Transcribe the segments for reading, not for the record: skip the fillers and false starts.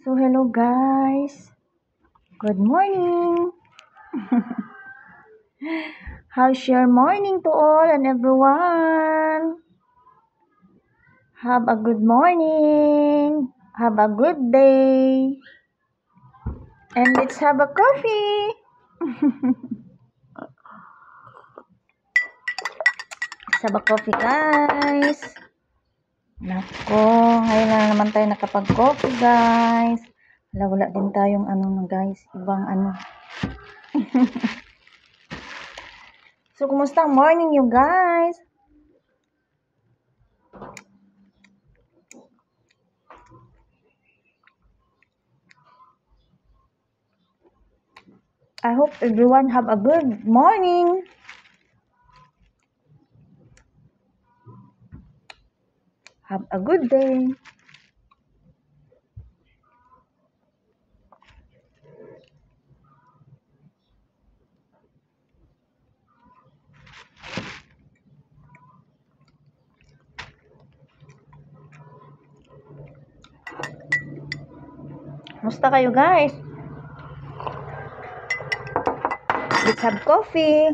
So, hello guys. Good morning. How's your morning to all and everyone? Have a good morning. Have a good day. And let's have a coffee. Let's have a coffee, guys. Nako, ngayon na naman tayo nakapag-coffee, guys. Wala din tayong guys. Ibang So, kumusta ang morning you guys? I hope everyone have a good morning. Have a good day. Musta kayo guys? Let's have coffee.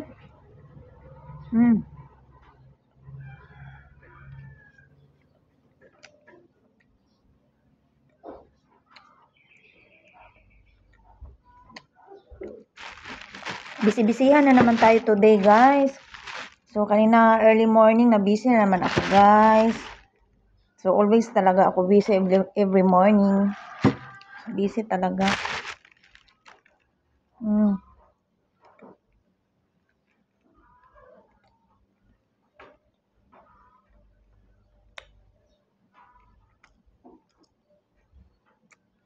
Busy-busyhan na naman tayo today guys. So kanina early morning na busy na naman ako guys. So always talaga ako busy every morning. Busy talaga.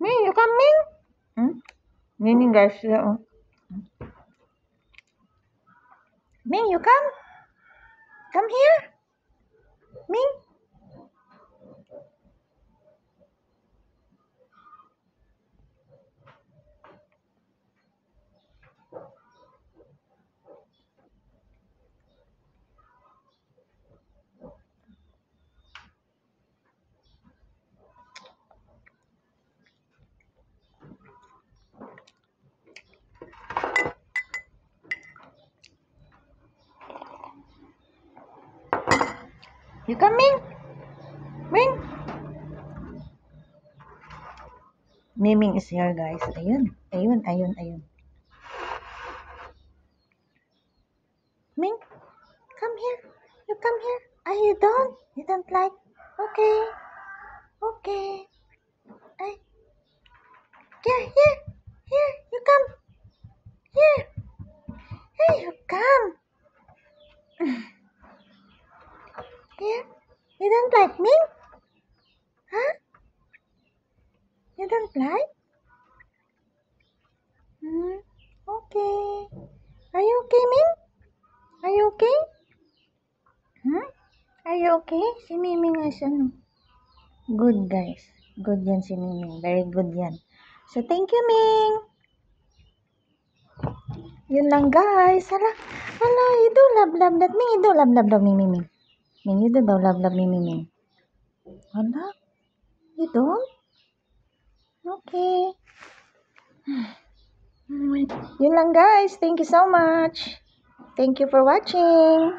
Ming, you coming? Meaning guys, Ming, you come? Come here? Ming? You coming? Ming? Miming is here guys. Ayun. Ming, come here. You come here. You don't? You don't like? Okay. Okay. Here. You come. Here. Hey, you come. Here. You don't like me? Huh? You don't like? Okay. Are you okay, Ming? Are you okay? Are you okay? Si Miming is good guys. Good yan si Miming. Very good yan. So, thank you, Ming. Yun lang, guys. Hala, you do love that. Ming, you do love me, Miming. Ming, you do love me, Miming. Hala, you don't? Okay. Yun lang, guys. Thank you so much. Thank you for watching.